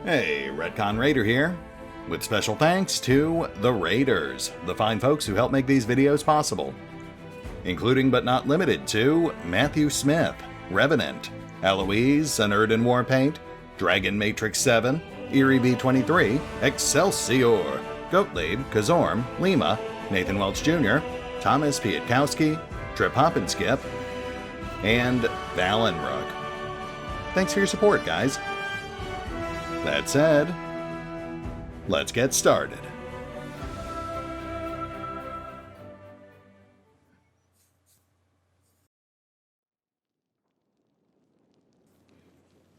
Hey, RetconRaider here, with special thanks to the Raiders, the fine folks who help make these videos possible, including but not limited to Matthew Smith, Revenant, Alois, Anerdinwarpaint, Dragon Matrix 7, Eerie B23, Exsellsior, Gottlieb, Kazorm, Lima, Nathan Welch Jr., Tomasz Piątkowski, Triphoppenskip, and Valinrook. Thanks for your support, guys. That said, let's get started.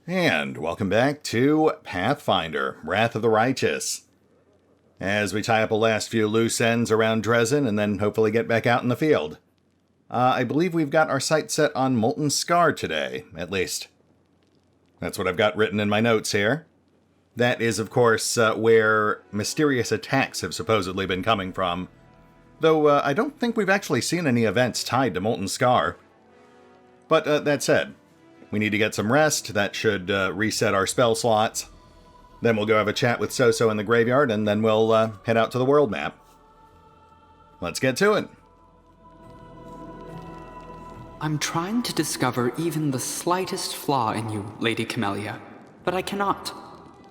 And welcome back to Pathfinder, Wrath of the Righteous. As we tie up the last few loose ends around Dresden and then hopefully get back out in the field. I believe we've got our sights set on Molten Scar today, at least. That's what I've got written in my notes here. That is, of course, where mysterious attacks have supposedly been coming from. Though I don't think we've actually seen any events tied to Molten Scar. But that said, we need to get some rest. That should reset our spell slots. Then we'll go have a chat with Sosiel in the graveyard, and then we'll head out to the world map. Let's get to it. I'm trying to discover even the slightest flaw in you, Lady Camellia, but I cannot.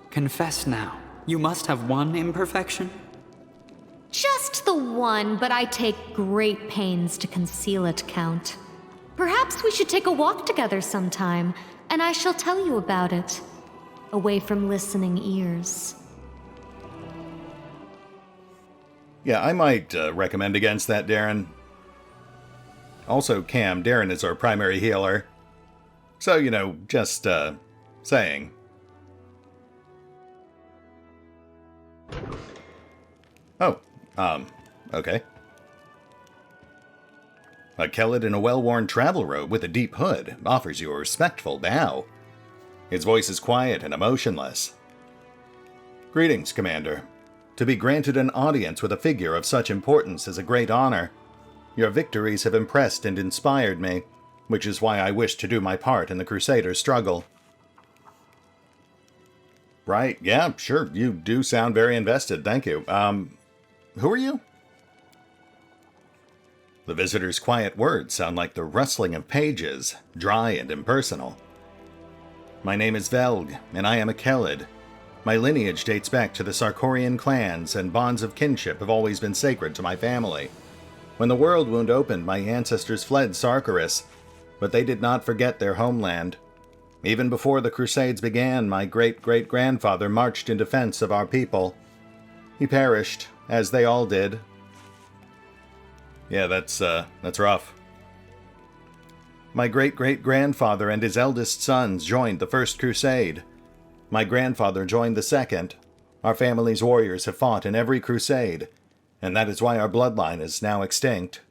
Confess now, you must have one imperfection? Just the one, but I take great pains to conceal it, Count. Perhaps we should take a walk together sometime, and I shall tell you about it. Away from listening ears. Yeah, I might recommend against that, Daeran. Also, Cam, Daeran is our primary healer. So, you know, just saying. Oh, okay. A Acolyte in a well-worn travel robe with a deep hood offers you a respectful bow. His voice is quiet and emotionless. Greetings, Commander. To be granted an audience with a figure of such importance is a great honor. Your victories have impressed and inspired me, which is why I wish to do my part in the Crusader struggle. Right, yeah, sure, you do sound very invested, thank you. Who are you? The visitor's quiet words sound like the rustling of pages, dry and impersonal. My name is Velg, and I am a Acolyte. My lineage dates back to the Sarkorian clans, and bonds of kinship have always been sacred to my family. When the world wound opened, my ancestors fled Sarkoris, but they did not forget their homeland. Even before the Crusades began, my great-great-grandfather marched in defense of our people. He perished, as they all did. Yeah, that's rough. My great-great-grandfather and his eldest sons joined the First Crusade. My grandfather joined the Second. Our family's warriors have fought in every crusade, and that is why our bloodline is now extinct.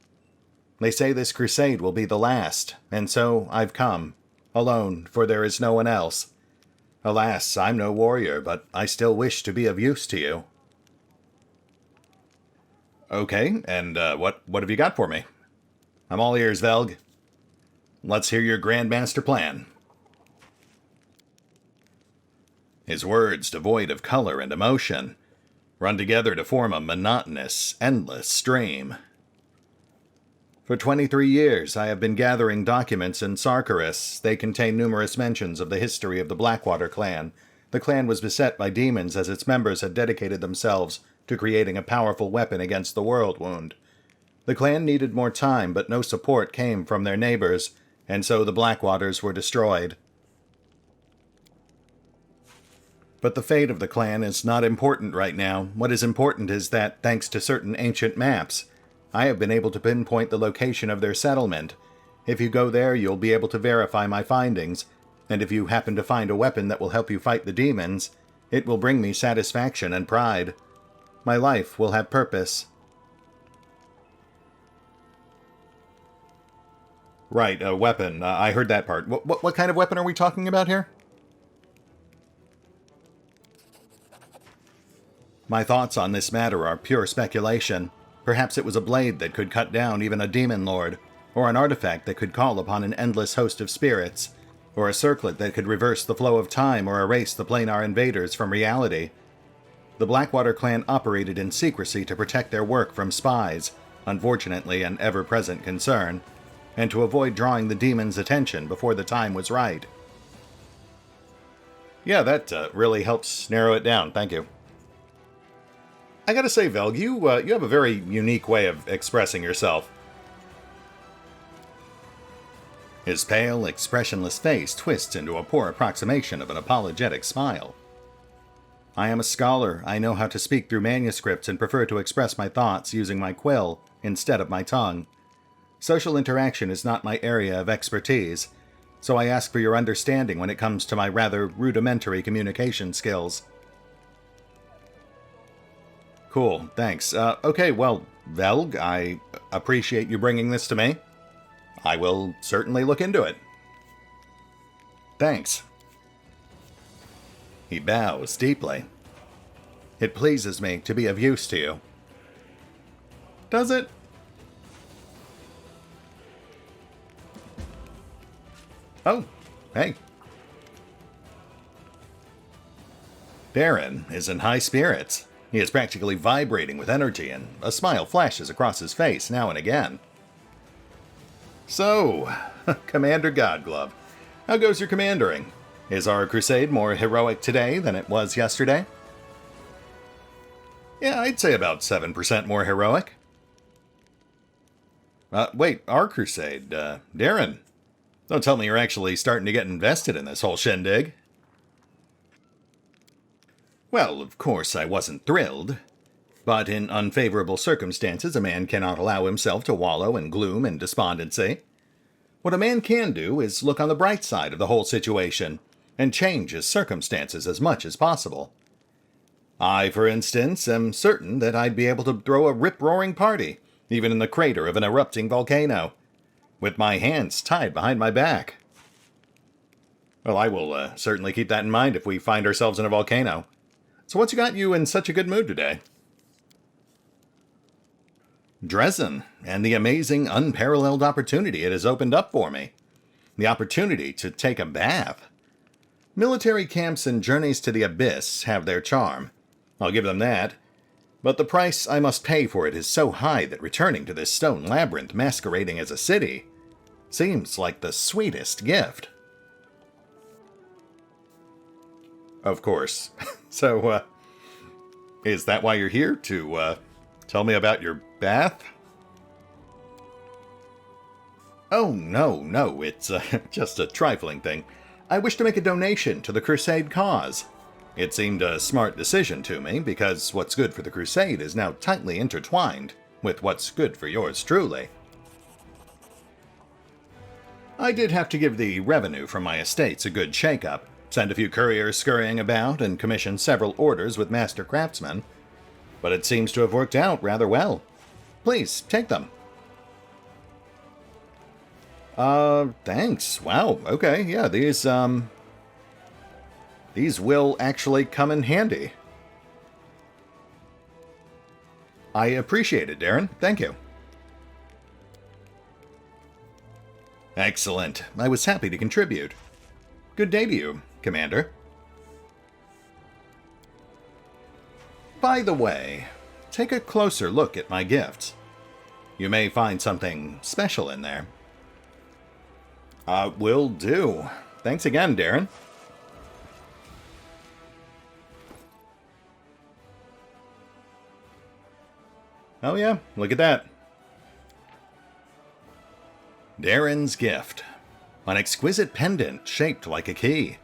They say this crusade will be the last, and so I've come. Alone, for there is no one else. Alas, I'm no warrior, but I still wish to be of use to you. Okay, and what have you got for me? I'm all ears, Velg. Let's hear your grand master plan. His words, devoid of color and emotion, run together to form a monotonous, endless stream. For 23 years, I have been gathering documents in Sarkoris. They contain numerous mentions of the history of the Blackwater clan. The clan was beset by demons as its members had dedicated themselves to creating a powerful weapon against the world wound. The clan needed more time, but no support came from their neighbors, and so the Blackwaters were destroyed. But the fate of the clan is not important right now. What is important is that, thanks to certain ancient maps, I have been able to pinpoint the location of their settlement. If you go there, you'll be able to verify my findings, and if you happen to find a weapon that will help you fight the demons, it will bring me satisfaction and pride. My life will have purpose. Right, a weapon. I heard that part. What kind of weapon are we talking about here? My thoughts on this matter are pure speculation. Perhaps it was a blade that could cut down even a demon lord, or an artifact that could call upon an endless host of spirits. or a circlet that could reverse the flow of time or erase the planar invaders from reality. The Blackwater clan operated in secrecy to protect their work from spies, unfortunately an ever-present concern, and to avoid drawing the demon's attention before the time was right. Yeah, that really helps narrow it down, thank you. I gotta say, Velg, you have a very unique way of expressing yourself. His pale, expressionless face twists into a poor approximation of an apologetic smile. I am a scholar. I know how to speak through manuscripts and prefer to express my thoughts using my quill instead of my tongue. Social interaction is not my area of expertise, so I ask for your understanding when it comes to my rather rudimentary communication skills. Cool, thanks. Okay, well, Velg, I appreciate you bringing this to me. I will certainly look into it. Thanks. He bows deeply. It pleases me to be of use to you. Does it? Oh, hey. Daeran is in high spirits. He is practically vibrating with energy, and a smile flashes across his face now and again. So, Commander Godglove, how goes your commandering? Is our crusade more heroic today than it was yesterday? Yeah, I'd say about 7% more heroic. Wait, our crusade, Daeran. Don't tell me you're actually starting to get invested in this whole shindig. Well, of course I wasn't thrilled. But in unfavorable circumstances, a man cannot allow himself to wallow in gloom and despondency. What a man can do is look on the bright side of the whole situation, and change his circumstances as much as possible. I, for instance, am certain that I'd be able to throw a rip-roaring party, even in the crater of an erupting volcano, with my hands tied behind my back. Well, I will certainly keep that in mind if we find ourselves in a volcano. So what's got you in such a good mood today? Dresden, and the amazing, unparalleled opportunity it has opened up for me. The opportunity to take a bath. Military camps and journeys to the abyss have their charm. I'll give them that. But the price I must pay for it is so high that returning to this stone labyrinth masquerading as a city seems like the sweetest gift. Of course. So, is that why you're here? To, tell me about your bath? Oh, no, it's just a trifling thing. I wish to make a donation to the Crusade cause. It seemed a smart decision to me, because what's good for the Crusade is now tightly intertwined with what's good for yours truly. I did have to give the revenue from my estates a good shake-up, send a few couriers scurrying about, and commission several orders with master craftsmen. But it seems to have worked out rather well. Please, take them. Thanks. Wow, okay, yeah, these will actually come in handy. I appreciate it, Daeran. Thank you. Excellent. I was happy to contribute. Good day to you, Commander. By the way, take a closer look at my gifts. You may find something special in there. Will do. Thanks again, Daeran. Oh yeah, look at that. Daeran's gift. An exquisite pendant shaped like a key.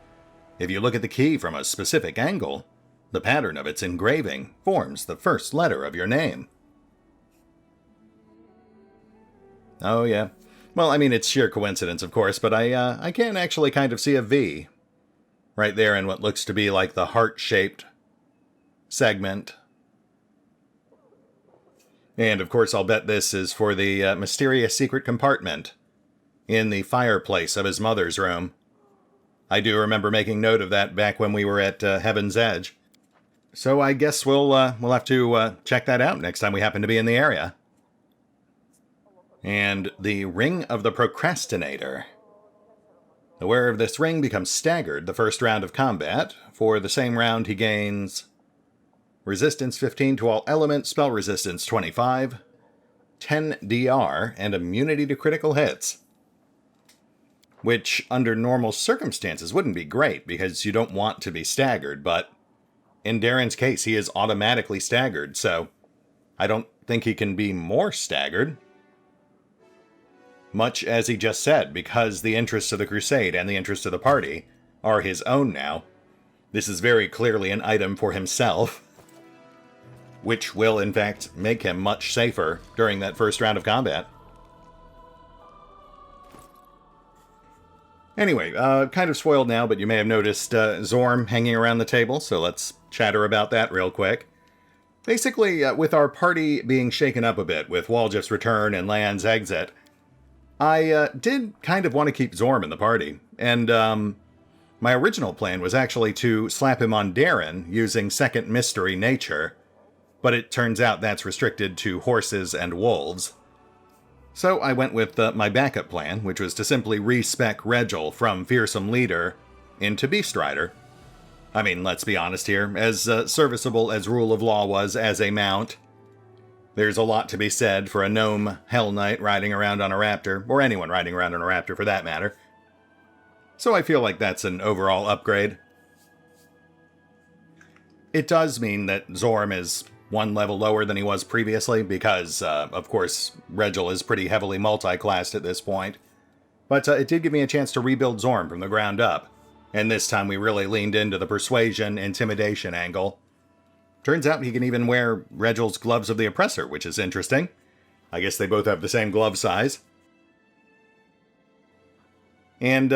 If you look at the key from a specific angle, the pattern of its engraving forms the first letter of your name. Oh yeah. Well, I mean, it's sheer coincidence, of course, but I can actually kind of see a V right there in what looks to be like the heart-shaped segment. And, of course, I'll bet this is for the mysterious secret compartment in the fireplace of his mother's room. I do remember making note of that back when we were at Heaven's Edge. So I guess we'll have to check that out next time we happen to be in the area. And the Ring of the Procrastinator. The wearer of this ring becomes staggered the first round of combat. For the same round, he gains resistance 15 to all elements, spell resistance 25, 10 DR, and immunity to critical hits. Which, under normal circumstances, wouldn't be great, because you don't want to be staggered, but in Daeran's case, he is automatically staggered, so I don't think he can be more staggered. Much as he just said, because the interests of the Crusade and the interests of the party are his own now, this is very clearly an item for himself, which will, in fact, make him much safer during that first round of combat. Anyway, kind of spoiled now, but you may have noticed Zorm hanging around the table, so let's chatter about that real quick. Basically, with our party being shaken up a bit with Waljif's return and Lan's exit, I did kind of want to keep Zorm in the party, and my original plan was actually to slap him on Daeran using second mystery nature, but it turns out that's restricted to horses and wolves. So I went with my backup plan, which was to simply respec Regil from Fearsome Leader into Beast Rider. I mean, let's be honest here, as serviceable as Rule of Law was as a mount, there's a lot to be said for a gnome Hell Knight riding around on a raptor, or anyone riding around on a raptor for that matter. So I feel like that's an overall upgrade. It does mean that Zorm is one level lower than he was previously, because, of course, Regil is pretty heavily multi-classed at this point. But it did give me a chance to rebuild Zorm from the ground up, and this time we really leaned into the persuasion, intimidation angle. Turns out he can even wear Regil's Gloves of the Oppressor, which is interesting. I guess they both have the same glove size. And,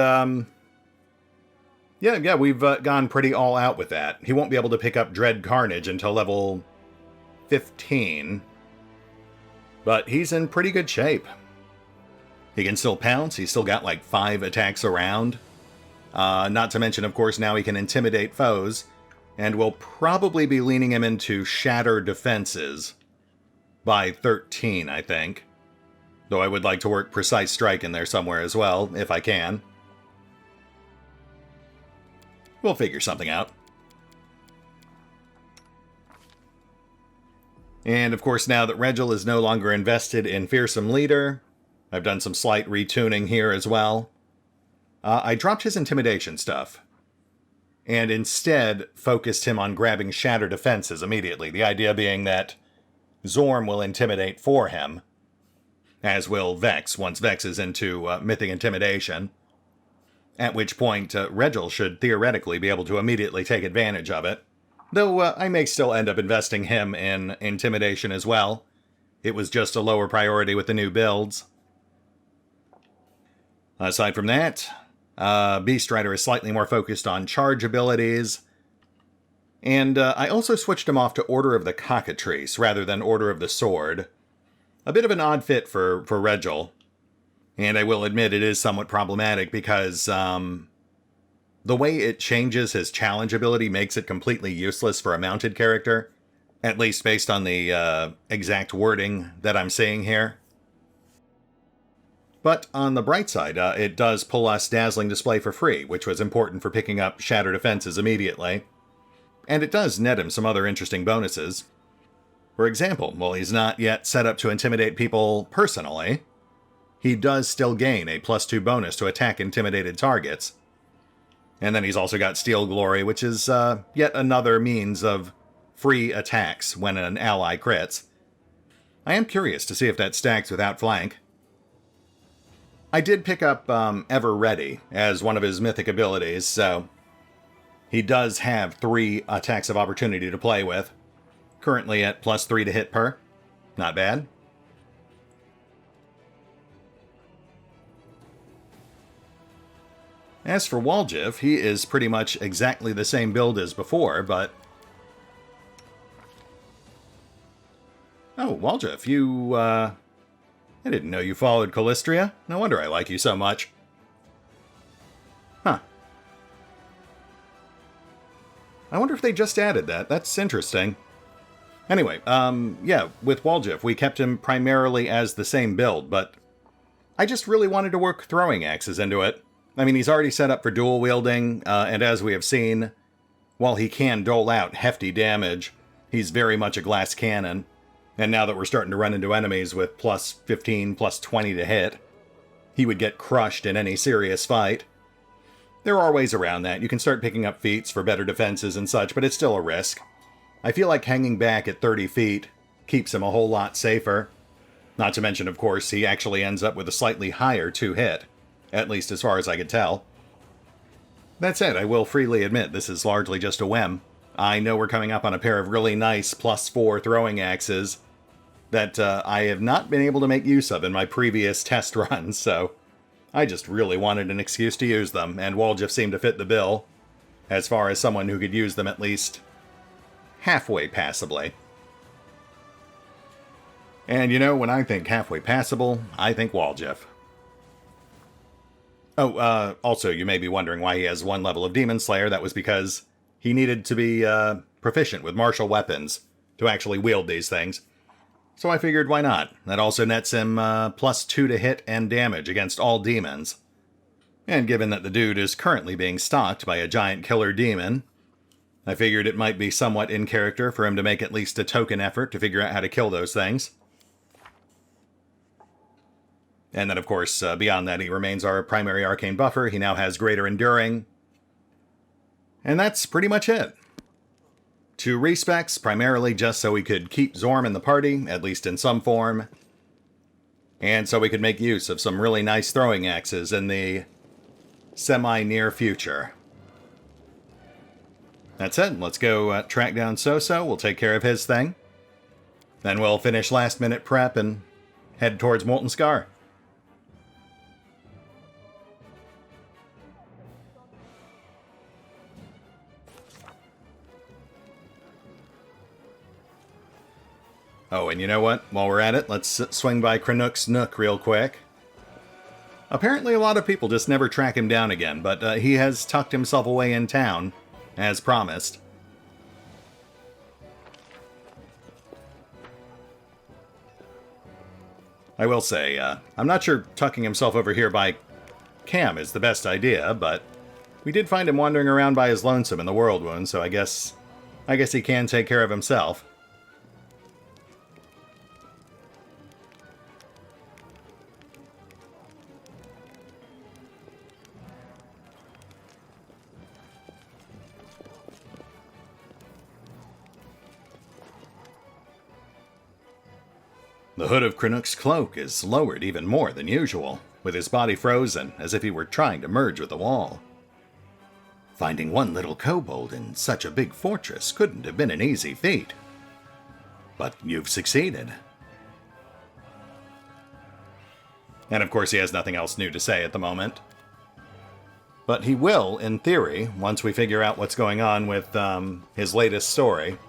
yeah, we've gone pretty all out with that. He won't be able to pick up Dread Carnage until level 15. But he's in pretty good shape. He can still pounce. He's still got like 5 attacks around. Not to mention, of course, now he can intimidate foes. And we'll probably be leaning him into Shatter Defenses by 13, I think. Though I would like to work Precise Strike in there somewhere as well, if I can. We'll figure something out. And of course, now that Regil is no longer invested in Fearsome Leader, I've done some slight retuning here as well. I dropped his intimidation stuff, and instead focused him on grabbing Shatter Defenses immediately. The idea being that Zorm will intimidate for him, as will Vex, once Vex is into Mythic Intimidation. At which point, Regil should theoretically be able to immediately take advantage of it. Though I may still end up investing him in Intimidation as well. It was just a lower priority with the new builds. Aside from that, Beast Rider is slightly more focused on charge abilities. And I also switched him off to Order of the Cockatrice rather than Order of the Sword. A bit of an odd fit for Regil. And I will admit it is somewhat problematic because the way it changes his challenge ability makes it completely useless for a mounted character. At least based on the exact wording that I'm seeing here. But on the bright side, it does pull us Dazzling Display for free, which was important for picking up Shatter Defenses immediately. And it does net him some other interesting bonuses. For example, while he's not yet set up to intimidate people personally, he does still gain a +2 bonus to attack intimidated targets. And then he's also got Steel Glory, which is yet another means of free attacks when an ally crits. I am curious to see if that stacks with Outflank. I did pick up Ever Ready as one of his mythic abilities, so he does have 3 attacks of opportunity to play with. Currently at +3 to hit per. Not bad. As for Waljif, he is pretty much exactly the same build as before, but... Oh, Waljif, you, I didn't know you followed Callistria. No wonder I like you so much. Huh. I wonder if they just added that. That's interesting. Anyway, yeah, with Waljif, we kept him primarily as the same build, but I just really wanted to work throwing axes into it. I mean, he's already set up for dual wielding, and as we have seen, while he can dole out hefty damage, he's very much a glass cannon. And now that we're starting to run into enemies with plus 15, plus 20 to hit, he would get crushed in any serious fight. There are ways around that. You can start picking up feats for better defenses and such, but it's still a risk. I feel like hanging back at 30 feet keeps him a whole lot safer. Not to mention, of course, he actually ends up with a slightly higher 2-hit, at least as far as I could tell. That said, I will freely admit this is largely just a whim. I know we're coming up on a pair of really nice +4 throwing axes that I have not been able to make use of in my previous test runs, so I just really wanted an excuse to use them, and Woljif seemed to fit the bill, as far as someone who could use them at least halfway passably. And you know, when I think halfway passable, I think Woljif. Oh, also, you may be wondering why he has 1 level of Demon Slayer. That was because he needed to be proficient with martial weapons to actually wield these things. So I figured, why not? That also nets him +2 to hit and damage against all demons. And given that the dude is currently being stalked by a giant killer demon, I figured it might be somewhat in character for him to make at least a token effort to figure out how to kill those things. And then, of course, beyond that, he remains our primary arcane buffer. He now has greater enduring. And that's pretty much it. 2 Respecs, primarily just so we could keep Zorm in the party, at least in some form. And so we could make use of some really nice throwing axes in the semi-near future. That's it. Let's go track down Soso. We'll take care of his thing. Then we'll finish last-minute prep and head towards Molten Scar. Oh, and you know what? While we're at it, let's swing by Cranook's Nook real quick. Apparently a lot of people just never track him down again, but he has tucked himself away in town, as promised. I will say, I'm not sure tucking himself over here by Cam is the best idea, but we did find him wandering around by his lonesome in the World Wound, so I guess he can take care of himself. The hood of Cranook's cloak is lowered even more than usual, with his body frozen, as if he were trying to merge with the wall. Finding one little kobold in such a big fortress couldn't have been an easy feat. But you've succeeded. And of course he has nothing else new to say at the moment. But he will, in theory, once we figure out what's going on with his latest story.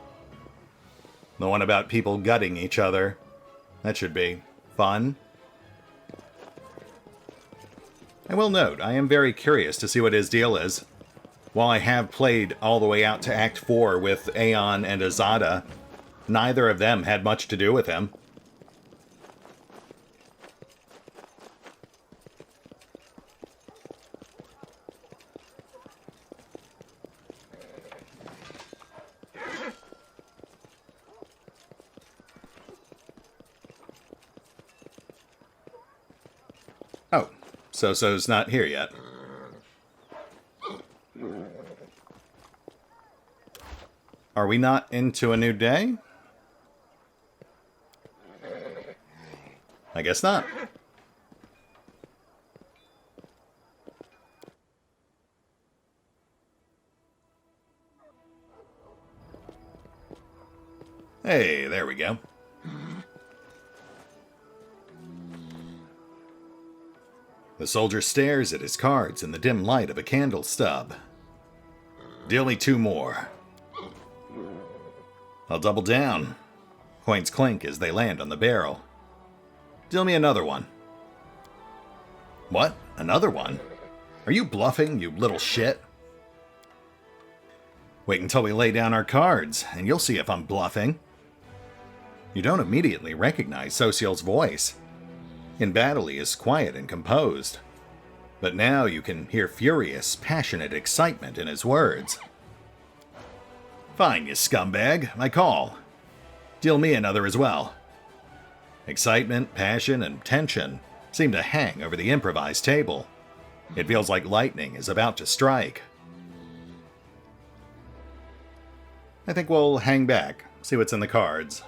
The one about people gutting each other. That should be fun. I will note, I am very curious to see what his deal is. While I have played all the way out to Act 4 with Aeon and Azada, neither of them had much to do with him. Oh, Soso's not here yet. Are we not into a new day? I guess not. Hey, there we go. The soldier stares at his cards in the dim light of a candle stub. Deal me 2 more. I'll double down. Coins clink as they land on the barrel. Deal me another one. What? Another one? Are you bluffing, you little shit? Wait until we lay down our cards, and you'll see if I'm bluffing. You don't immediately recognize Sosiel's voice. In battle, he is quiet and composed. but now you can hear furious, passionate excitement in his words. Fine, you scumbag, I call. Deal me another as well. Excitement, passion, and tension seem to hang over the improvised table. It feels like lightning is about to strike. I think we'll hang back, see what's in the cards.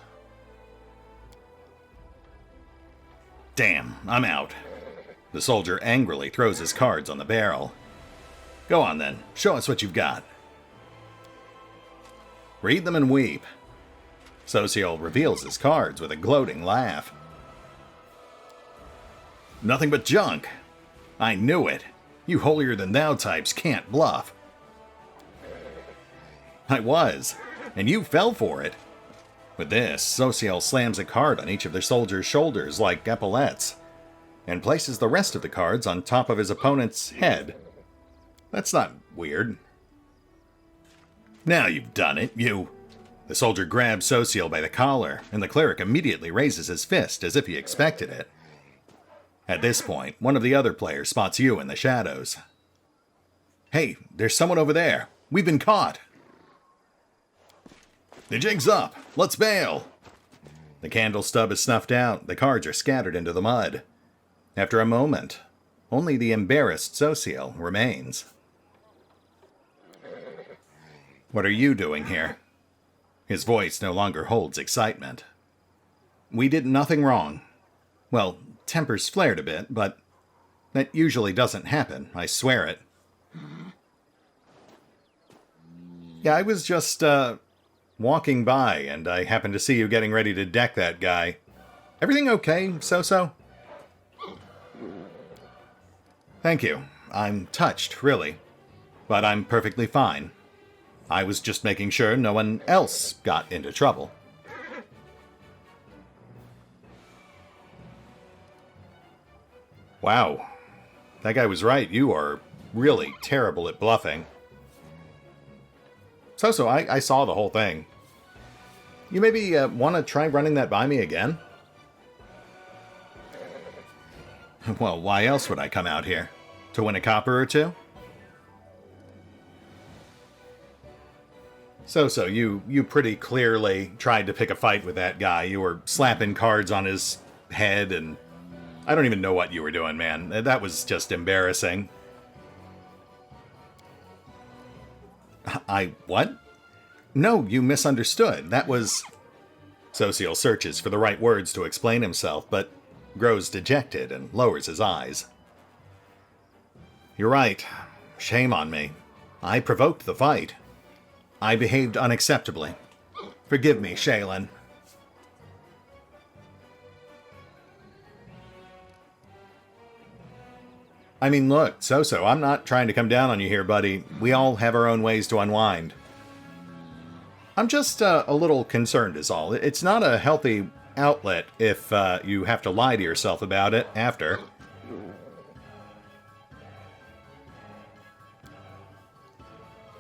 Damn, I'm out. The soldier angrily throws his cards on the barrel. Go on then, show us what you've got. Read them and weep. Sosiel reveals his cards with a gloating laugh. Nothing but junk. I knew it. You holier-than-thou types can't bluff. I was, and you fell for it. With this, Sosiel slams a card on each of the soldiers' shoulders like epaulettes, and places the rest of the cards on top of his opponent's head. That's not weird. Now you've done it, you... The soldier grabs Sosiel by the collar, and the cleric immediately raises his fist as if he expected it. At this point, one of the other players spots you in the shadows. Hey, there's someone over there. We've been caught. The jig's up. Let's bail. The candle stub is snuffed out. The cards are scattered into the mud. After a moment, only the embarrassed Sosiel remains. What are you doing here? His voice no longer holds excitement. We did nothing wrong. Well, tempers flared a bit, but that usually doesn't happen, I swear it. Yeah, I was just, walking by, and I happened to see you getting ready to deck that guy. Everything okay, So-So? Thank you. I'm touched, really. But I'm perfectly fine. I was just making sure no one else got into trouble. Wow. That guy was right. You are really terrible at bluffing. So, I saw the whole thing. You maybe want to try running that by me again? Well, why else would I come out here? To win a copper or two? So, you pretty clearly tried to pick a fight with that guy. You were slapping cards on his head, and I don't even know what you were doing, man. That was just embarrassing. What? No, you misunderstood. That was... Sosiel searches for the right words to explain himself, but grows dejected and lowers his eyes. You're right. Shame on me. I provoked the fight. I behaved unacceptably. Forgive me, Shaylin. I mean, look, So, I'm not trying to come down on you here, buddy. We all have our own ways to unwind. I'm just a little concerned is all. It's not a healthy outlet if you have to lie to yourself about it after.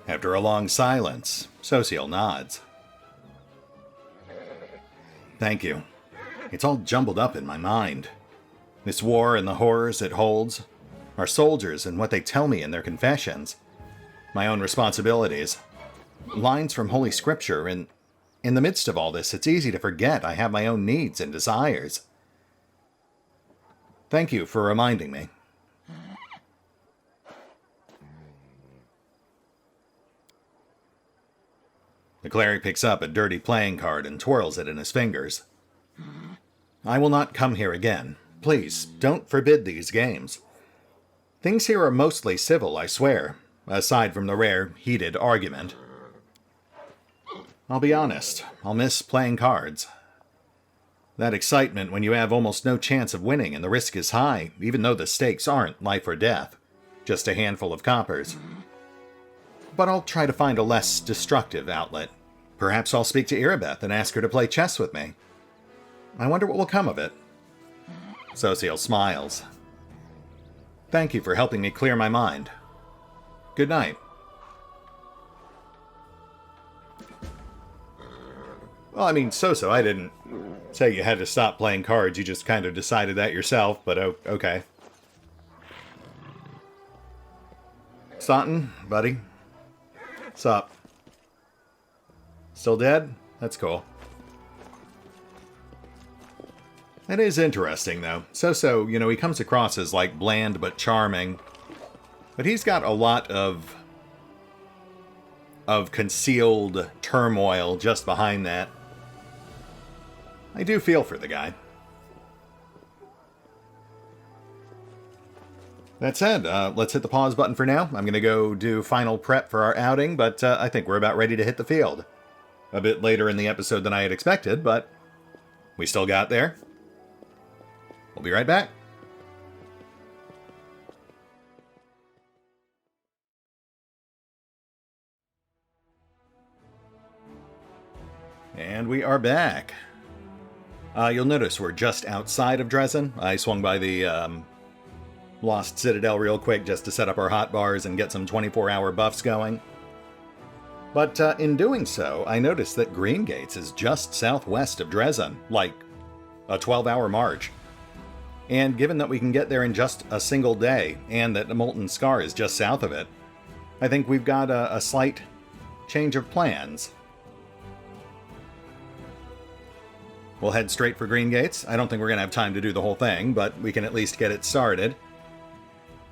After a long silence, Sosiel nods. Thank you. It's all jumbled up in my mind. This war and the horrors it holds, our soldiers and what they tell me in their confessions, my own responsibilities, lines from Holy Scripture, and in the midst of all this, it's easy to forget I have my own needs and desires. Thank you for reminding me. The cleric picks up a dirty playing card and twirls it in his fingers. I will not come here again. Please, don't forbid these games. Things here are mostly civil, I swear, aside from the rare, heated argument. I'll be honest, I'll miss playing cards. That excitement when you have almost no chance of winning and the risk is high, even though the stakes aren't life or death, just a handful of coppers. But I'll try to find a less destructive outlet. Perhaps I'll speak to Irabeth and ask her to play chess with me. I wonder what will come of it. Sosiel smiles. Thank you for helping me clear my mind. Good night. Well, I mean, So, I didn't say you had to stop playing cards. You just kind of decided that yourself, but okay. Staunton, buddy. What's up? Still dead? That's cool. That is interesting, though. So, you know, he comes across as, like, bland but charming. But he's got a lot of concealed turmoil just behind that. I do feel for the guy. That said, let's hit the pause button for now. I'm going to go do final prep for our outing, but I think we're about ready to hit the field. A bit later in the episode than I had expected, but we still got there. We'll be right back. And we are back. You'll notice we're just outside of Dresden. I swung by the Lost Citadel real quick just to set up our hotbars and get some 24-hour buffs going. But in doing so, I noticed that Green Gates is just southwest of Dresden, like a 12-hour march. And given that we can get there in just a single day, and that the Molten Scar is just south of it, I think we've got a slight change of plans. We'll head straight for Green Gates. I don't think we're going to have time to do the whole thing, but we can at least get it started.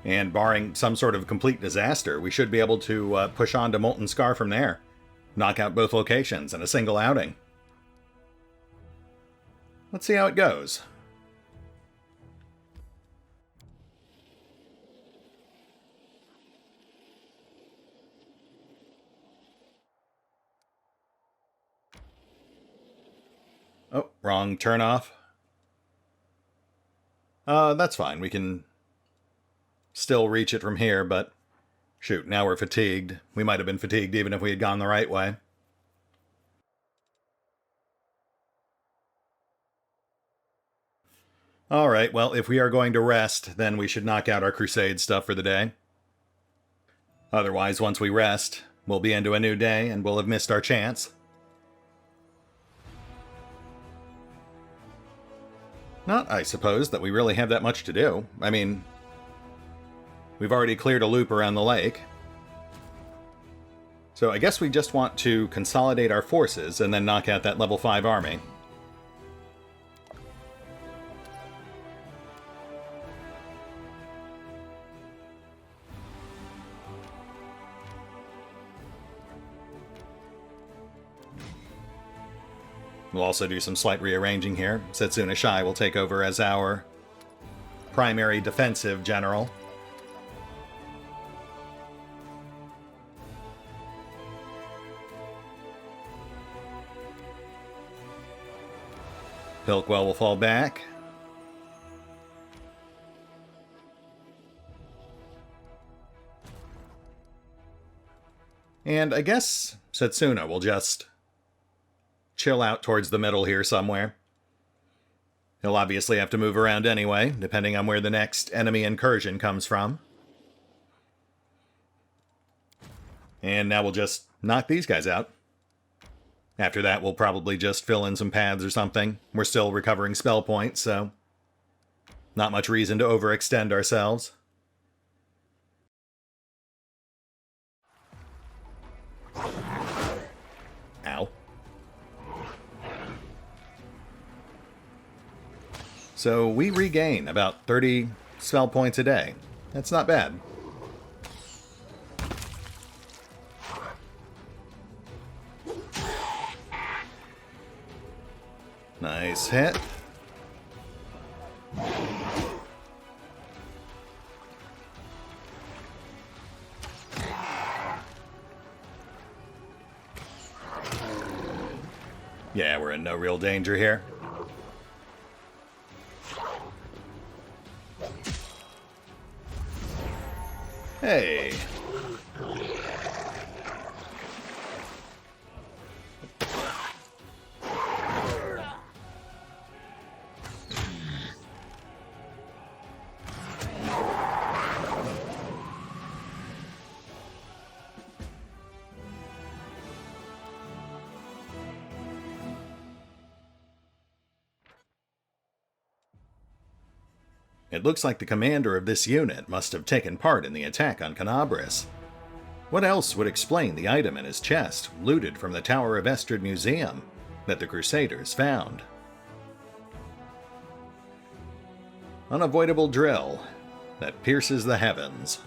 And barring some sort of complete disaster, we should be able to push on to Molten Scar from there. Knock out both locations in a single outing. Let's see how it goes. Oh, wrong turnoff. That's fine. We can still reach it from here, but shoot, now we're fatigued. We might have been fatigued even if we had gone the right way. Alright, well, if we are going to rest, then we should knock out our Crusade stuff for the day. Otherwise, once we rest, we'll be into a new day and we'll have missed our chance. Not, I suppose, that we really have that much to do. I mean, we've already cleared a loop around the lake. So I guess we just want to consolidate our forces and then knock out that level 5 army. We'll also do some slight rearranging here. Setsuna Shai will take over as our primary defensive general. Pilkwell will fall back. And I guess Setsuna will just chill out towards the middle here somewhere. He'll obviously have to move around anyway, depending on where the next enemy incursion comes from. And now we'll just knock these guys out. After that, we'll probably just fill in some paths or something. We're still recovering spell points, so not much reason to overextend ourselves. Ow. So we regain about 30 spell points a day. That's not bad. Nice hit. Yeah, we're in no real danger here. Hey. It looks like the commander of this unit must have taken part in the attack on Canabris. What else would explain the item in his chest, looted from the Tower of Estrid Museum, that the Crusaders found? Unavoidable drill that pierces the heavens.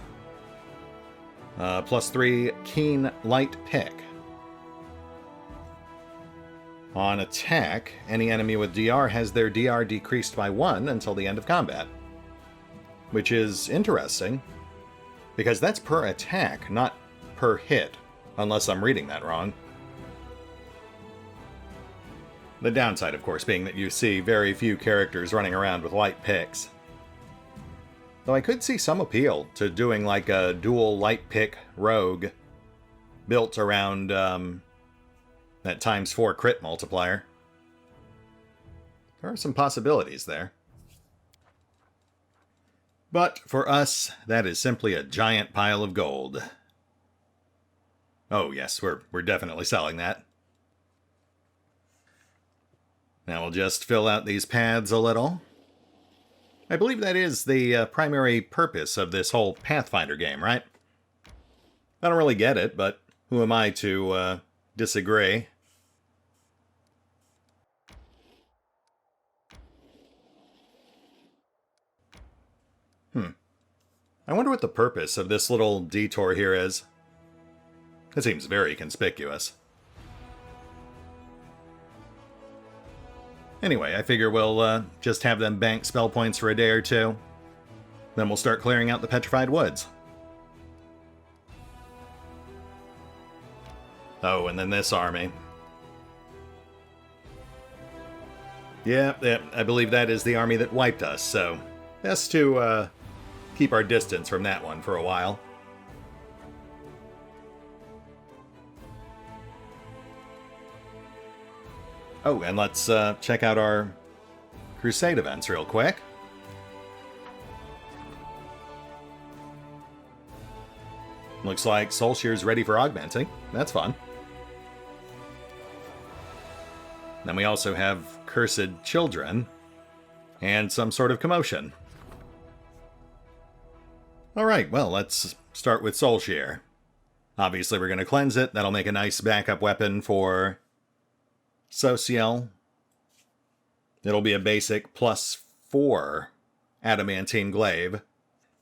+3 keen light pick. On attack, any enemy with DR has their DR decreased by 1 until the end of combat. Which is interesting, because that's per attack, not per hit, unless I'm reading that wrong. The downside, of course, being that you see very few characters running around with light picks. Though I could see some appeal to doing like a dual light pick rogue built around that ×4 crit multiplier. There are some possibilities there. But for us, that is simply a giant pile of gold. Oh yes, we're definitely selling that. Now we'll just fill out these paths a little. I believe that is the primary purpose of this whole Pathfinder game, right? I don't really get it, but who am I to disagree? I wonder what the purpose of this little detour here is. It seems very conspicuous. Anyway, I figure we'll just have them bank spell points for a day or two. Then we'll start clearing out the Petrified Woods. Oh, and then this army. Yeah, I believe that is the army that wiped us, so best to keep our distance from that one for a while. Oh, and let's check out our Crusade events real quick. Looks like Sosiel's ready for augmenting. That's fun. Then we also have Cursed Children and some sort of commotion. Alright, well, let's start with Sosiel. Obviously, we're going to cleanse it. That'll make a nice backup weapon for Sosiel. It'll be a basic +4 adamantine glaive.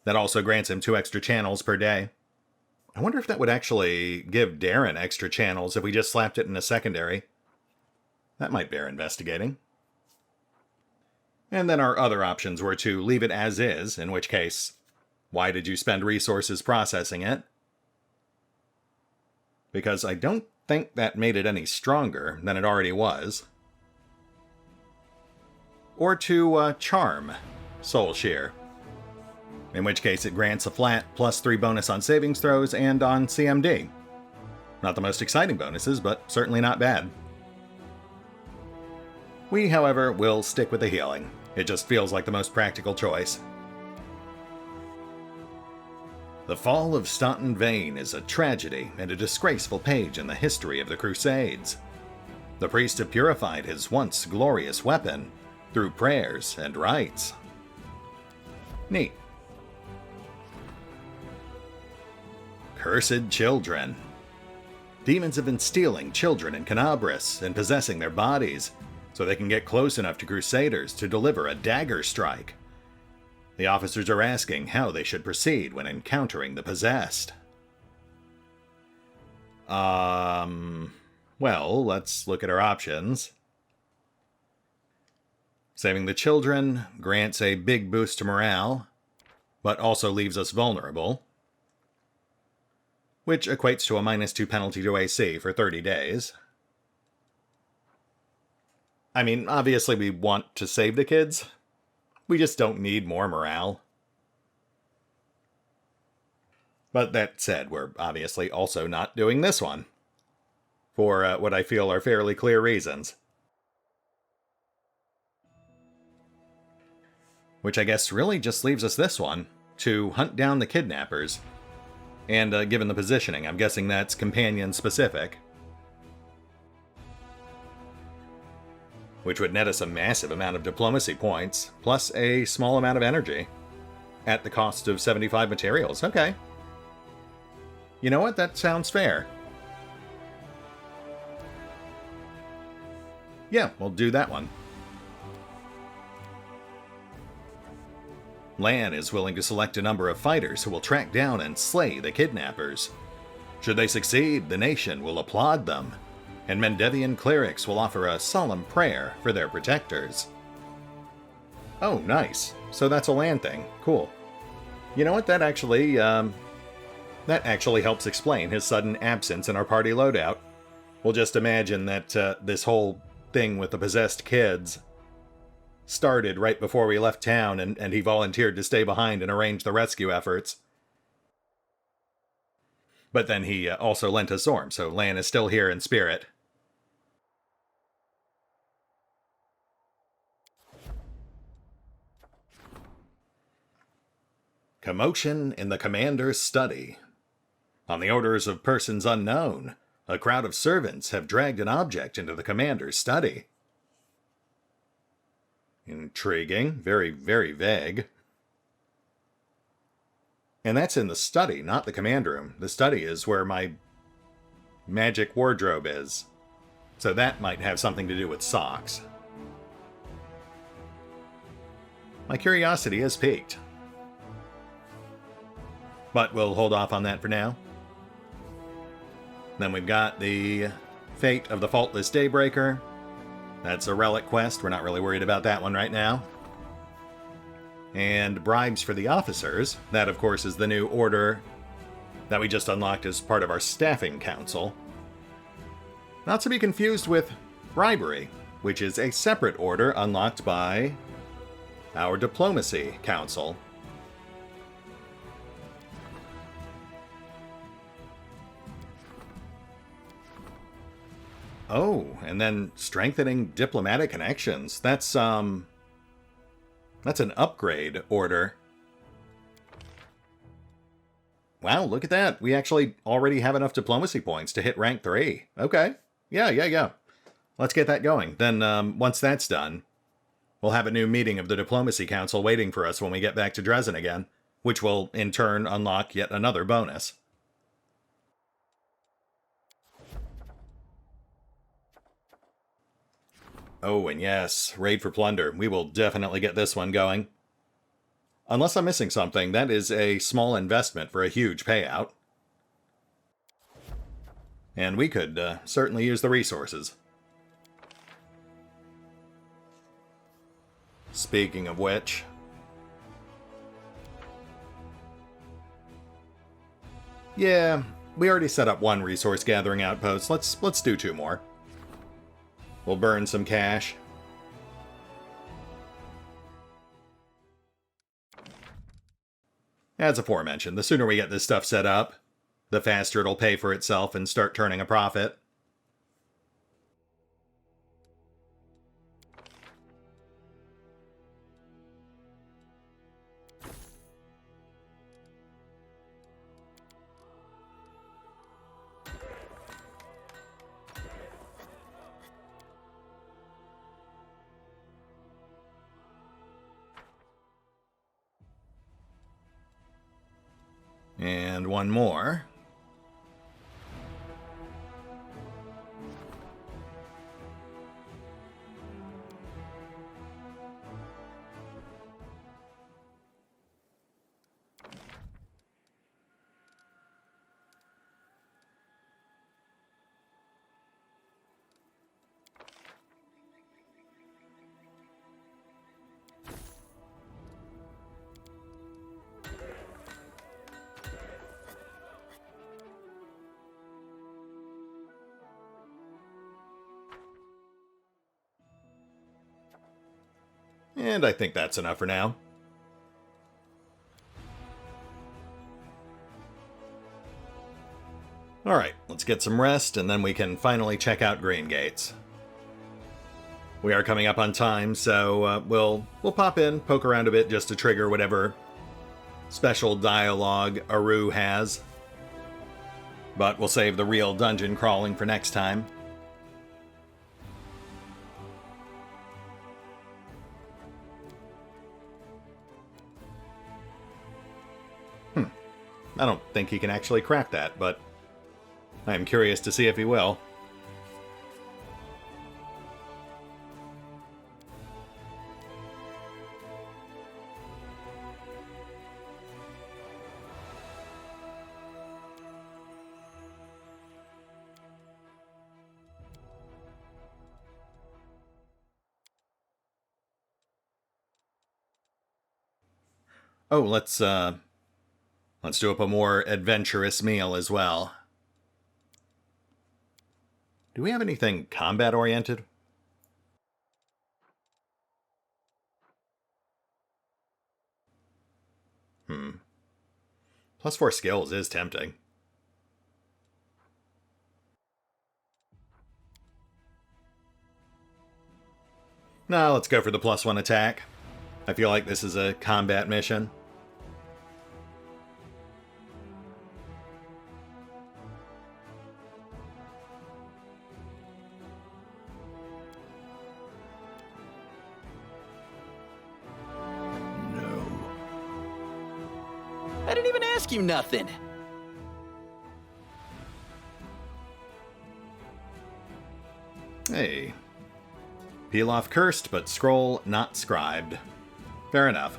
That also grants him 2 extra channels per day. I wonder if that would actually give Daeran extra channels if we just slapped it in a secondary. That might bear investigating. And then our other options were to leave it as is, in which case, why did you spend resources processing it? Because I don't think that made it any stronger than it already was. Or to charm Sosiel, in which case it grants a flat +3 bonus on savings throws and on CMD. Not the most exciting bonuses, but certainly not bad. We, however, will stick with the healing. It just feels like the most practical choice. The fall of Staunton Vane is a tragedy and a disgraceful page in the history of the Crusades. The priest have purified his once glorious weapon through prayers and rites. Neat. Cursed Children. Demons have been stealing children in Canabris and possessing their bodies, so they can get close enough to Crusaders to deliver a dagger strike. The officers are asking how they should proceed when encountering the possessed. Well, let's look at our options. Saving the children grants a big boost to morale, but also leaves us vulnerable, which equates to a -2 penalty to AC for 30 days. I mean, obviously we want to save the kids. We just don't need more morale. But that said, we're obviously also not doing this one. For what I feel are fairly clear reasons. Which I guess really just leaves us this one, to hunt down the kidnappers. And given the positioning, I'm guessing that's companion specific. Which would net us a massive amount of diplomacy points, plus a small amount of energy, at the cost of 75 materials. Okay. You know what? That sounds fair. Yeah, we'll do that one. Lan is willing to select a number of fighters who will track down and slay the kidnappers. Should they succeed, the nation will applaud them, and Mendevian clerics will offer a solemn prayer for their protectors. Oh, nice. So that's a Lan thing. Cool. You know what? That actually helps explain his sudden absence in our party loadout. We'll just imagine that this whole thing with the possessed kids started right before we left town, and he volunteered to stay behind and arrange the rescue efforts. But then he also lent us Zorm, so Lan is still here in spirit. Commotion in the commander's study. On the orders of persons unknown, a crowd of servants have dragged an object into the commander's study. Intriguing. Very, very vague. And that's in the study, not the command room. The study is where my magic wardrobe is. So that might have something to do with socks. My curiosity has piqued. But we'll hold off on that for now. Then we've got the Fate of the Faultless Daybreaker. That's a relic quest. We're not really worried about that one right now. And Bribes for the Officers. That, of course, is the new order that we just unlocked as part of our staffing council. Not to be confused with Bribery, which is a separate order unlocked by our Diplomacy Council. Oh, and then strengthening diplomatic connections. That's an upgrade order. Wow, look at that. We actually already have enough diplomacy points to hit rank 3. Okay. Yeah. Let's get that going. Then once that's done, we'll have a new meeting of the Diplomacy Council waiting for us when we get back to Dresden again, which will in turn unlock yet another bonus. Oh, and yes, Raid for Plunder. We will definitely get this one going. Unless I'm missing something, that is a small investment for a huge payout. And we could certainly use the resources. Speaking of which... yeah, we already set up one resource gathering outpost. Let's do 2 more. We'll burn some cash. As aforementioned, the sooner we get this stuff set up, the faster it'll pay for itself and start turning a profit. And one more. And I think that's enough for now. Alright, let's get some rest, and then we can finally check out Green Gates. We are coming up on time, so we'll pop in, poke around a bit just to trigger whatever special dialogue Aru has. But we'll save the real dungeon crawling for next time. I don't think he can actually crack that, but I am curious to see if he will. Oh, let's do up a more adventurous meal as well. Do we have anything combat-oriented? +4 skills is tempting. No, let's go for the +1 attack. I feel like this is a combat mission. I didn't even ask you nothing. Hey. Peel off cursed, but scroll not scribed. Fair enough.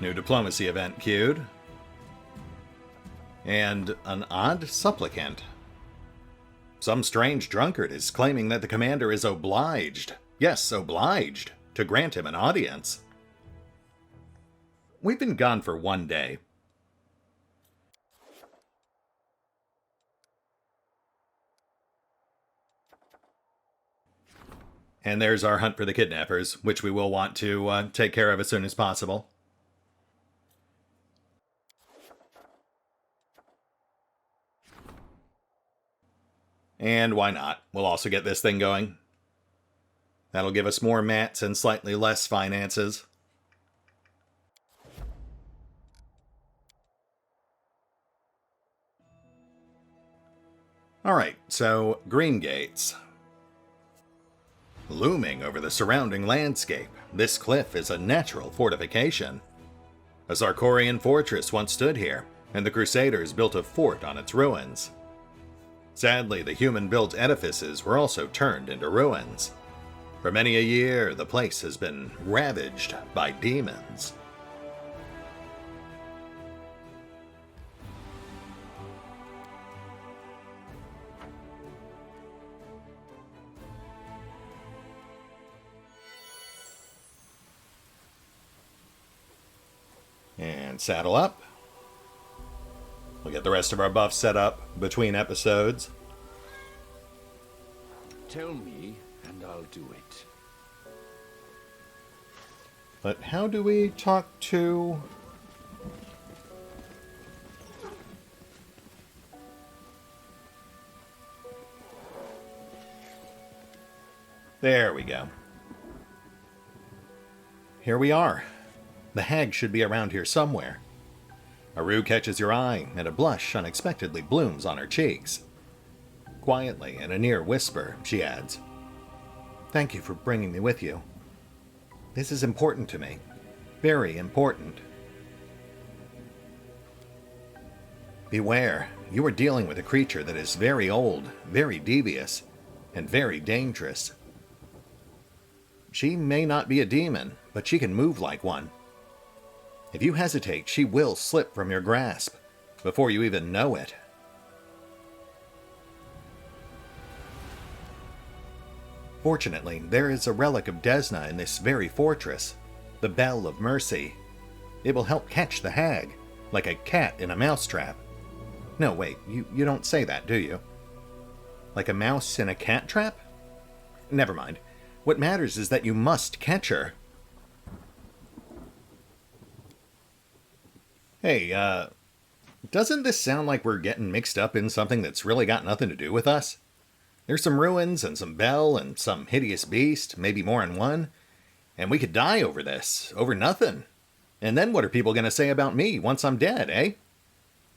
New diplomacy event queued. And an odd supplicant. Some strange drunkard is claiming that the commander is obliged, yes, obliged, to grant him an audience. We've been gone for 1 day. And there's our hunt for the kidnappers, which we will want to take care of as soon as possible. And why not? We'll also get this thing going. That'll give us more mats and slightly less finances. Alright, so Green Gates. Looming over the surrounding landscape, this cliff is a natural fortification. A Zarkorian fortress once stood here, and the Crusaders built a fort on its ruins. Sadly, the human-built edifices were also turned into ruins. For many a year, the place has been ravaged by demons. And saddle up. We'll get the rest of our buffs set up between episodes. Tell me, and I'll do it. But how do we talk to... There we go. Here we are. The hag should be around here somewhere. Aru catches your eye, and a blush unexpectedly blooms on her cheeks. Quietly, in a near whisper, she adds, "Thank you for bringing me with you. This is important to me. Very important. Beware, you are dealing with a creature that is very old, very devious, and very dangerous. She may not be a demon, but she can move like one. If you hesitate, she will slip from your grasp before you even know it." Fortunately, there is a relic of Desna in this very fortress, the Bell of Mercy. It will help catch the hag, like a cat in a mousetrap. No, wait, you don't say that, do you? Like a mouse in a cat trap? Never mind. What matters is that you must catch her. Hey, doesn't this sound like we're getting mixed up in something that's really got nothing to do with us? There's some ruins and some bell and some hideous beast, maybe more than one, and we could die over this, over nothing. And then what are people going to say about me once I'm dead, eh?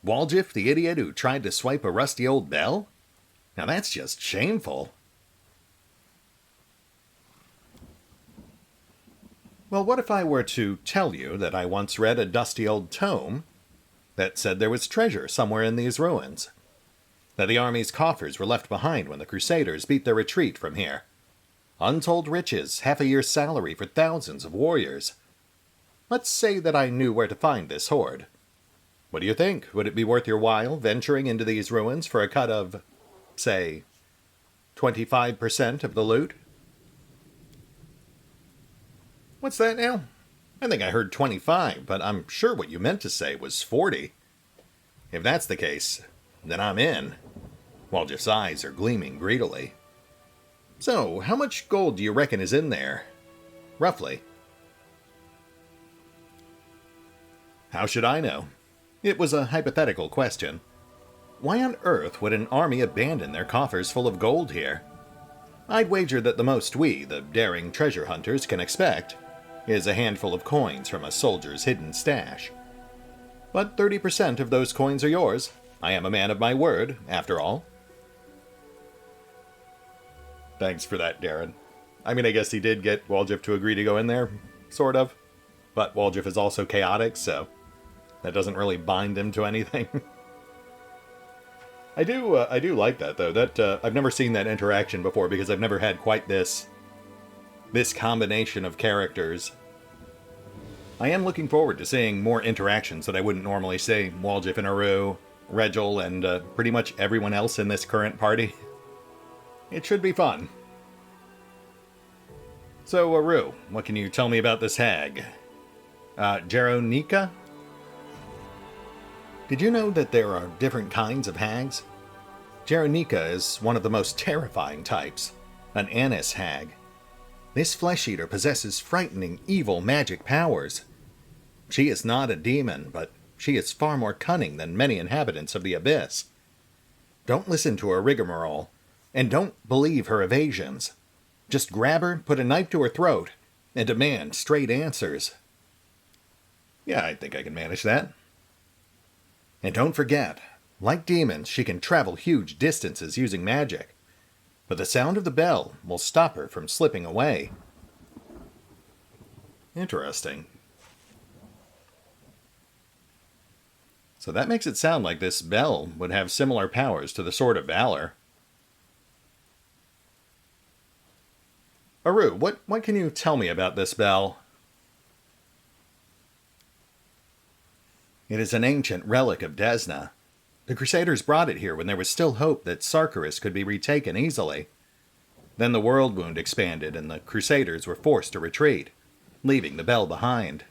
Walgif, the idiot who tried to swipe a rusty old bell? Now that's just shameful. Well, what if I were to tell you that I once read a dusty old tome that said there was treasure somewhere in these ruins? That the army's coffers were left behind when the Crusaders beat their retreat from here. Untold riches, half a year's salary for thousands of warriors. Let's say that I knew where to find this hoard. What do you think? Would it be worth your while venturing into these ruins for a cut of, say, 25% of the loot? What's that now? I think I heard 25, but I'm sure what you meant to say was 40. If that's the case, then I'm in. Waldjif's eyes are gleaming greedily. So, how much gold do you reckon is in there? Roughly. How should I know? It was a hypothetical question. Why on earth would an army abandon their coffers full of gold here? I'd wager that the most we, the daring treasure hunters, can expect is a handful of coins from a soldier's hidden stash. But 30% of those coins are yours. I am a man of my word, after all. Thanks for that, Daeran. I mean, I guess he did get Waldjif to agree to go in there, sort of. But Waldjif is also chaotic, so that doesn't really bind him to anything. I do like that, though. That I've never seen that interaction before because I've never had quite this combination of characters. I am looking forward to seeing more interactions that I wouldn't normally see. Waldjif and Aru, Regil, and pretty much everyone else in this current party. It should be fun. So, Aru, what can you tell me about this hag? Jeronika? Did you know that there are different kinds of hags? Jeronika is one of the most terrifying types, an anise hag. This flesh-eater possesses frightening, evil magic powers. She is not a demon, but she is far more cunning than many inhabitants of the Abyss. Don't listen to her rigmarole, and don't believe her evasions. Just grab her, put a knife to her throat, and demand straight answers. Yeah, I think I can manage that. And don't forget, like demons, she can travel huge distances using magic. But the sound of the bell will stop her from slipping away. Interesting. So that makes it sound like this bell would have similar powers to the Sword of Valor. Aru, what can you tell me about this bell? It is an ancient relic of Desna. The Crusaders brought it here when there was still hope that Sarkarus could be retaken easily. Then the world wound expanded and the Crusaders were forced to retreat, leaving the bell behind.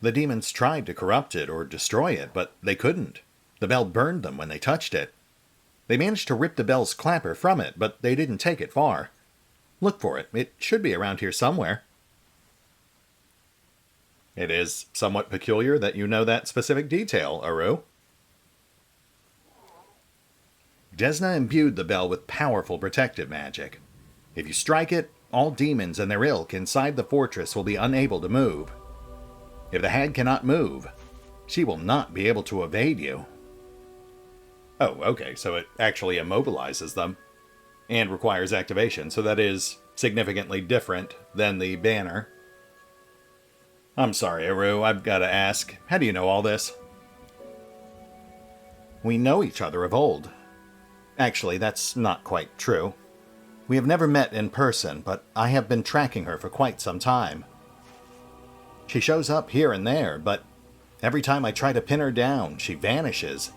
The demons tried to corrupt it or destroy it, but they couldn't. The bell burned them when they touched it. They managed to rip the bell's clapper from it, but they didn't take it far. Look for it. It should be around here somewhere. It is somewhat peculiar that you know that specific detail, Aru. Desna imbued the bell with powerful protective magic. If you strike it, all demons and their ilk inside the fortress will be unable to move. If the hag cannot move, she will not be able to evade you. Oh, okay, so it actually immobilizes them and requires activation, so that is significantly different than the banner. I'm sorry, Aru, I've got to ask, how do you know all this? We know each other of old. Actually, that's not quite true. We have never met in person, but I have been tracking her for quite some time. She shows up here and there, but every time I try to pin her down, she vanishes.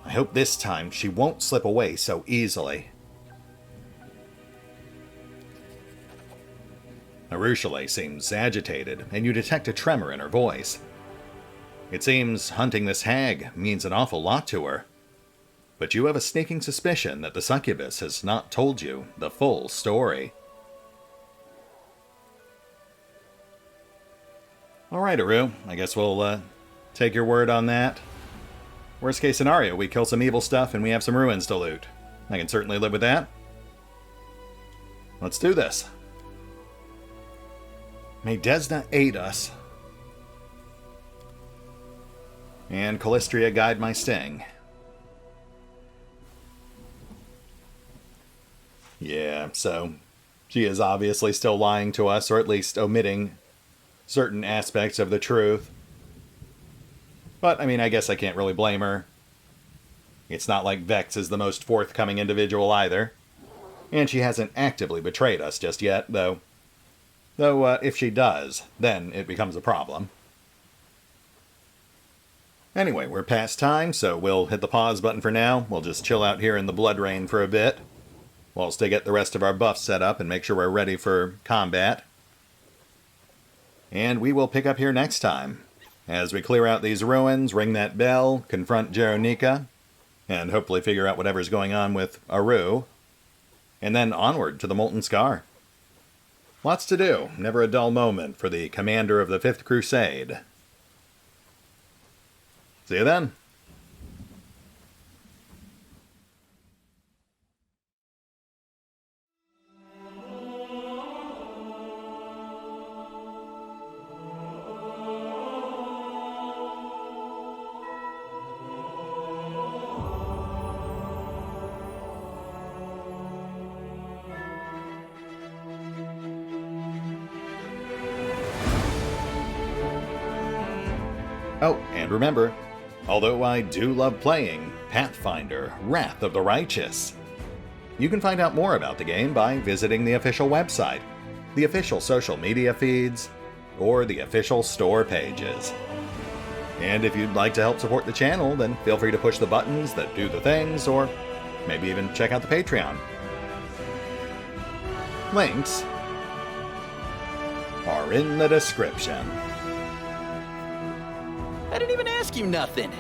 I hope this time she won't slip away so easily. Arueshalae seems agitated, and you detect a tremor in her voice. It seems hunting this hag means an awful lot to her. But you have a sneaking suspicion that the succubus has not told you the full story. Alright, Aru, I guess we'll take your word on that. Worst case scenario, we kill some evil stuff and we have some ruins to loot. I can certainly live with that. Let's do this. May Desna aid us. And Callistria guide my sting. Yeah, so She is obviously still lying to us, or at least omitting certain aspects of the truth. But, I mean, I guess I can't really blame her. It's not like Vex is the most forthcoming individual either. And she hasn't actively betrayed us just yet, though. Though, if she does, then it becomes a problem. Anyway, we're past time, so we'll hit the pause button for now. We'll just chill out here in the Blood Rain for a bit, whilst I get the rest of our buffs set up and make sure we're ready for combat. And we will pick up here next time, as we clear out these ruins, ring that bell, confront Jeronika, and hopefully figure out whatever's going on with Aru, and then onward to the Molten Scar. Lots to do, never a dull moment for the commander of the 5th Crusade. See you then. Oh, and remember, although I do love playing Pathfinder, Wrath of the Righteous, you can find out more about the game by visiting the official website, the official social media feeds, or the official store pages. And if you'd like to help support the channel, then feel free to push the buttons that do the things, or maybe even check out the Patreon. Links are in the description. I didn't even ask you nothing.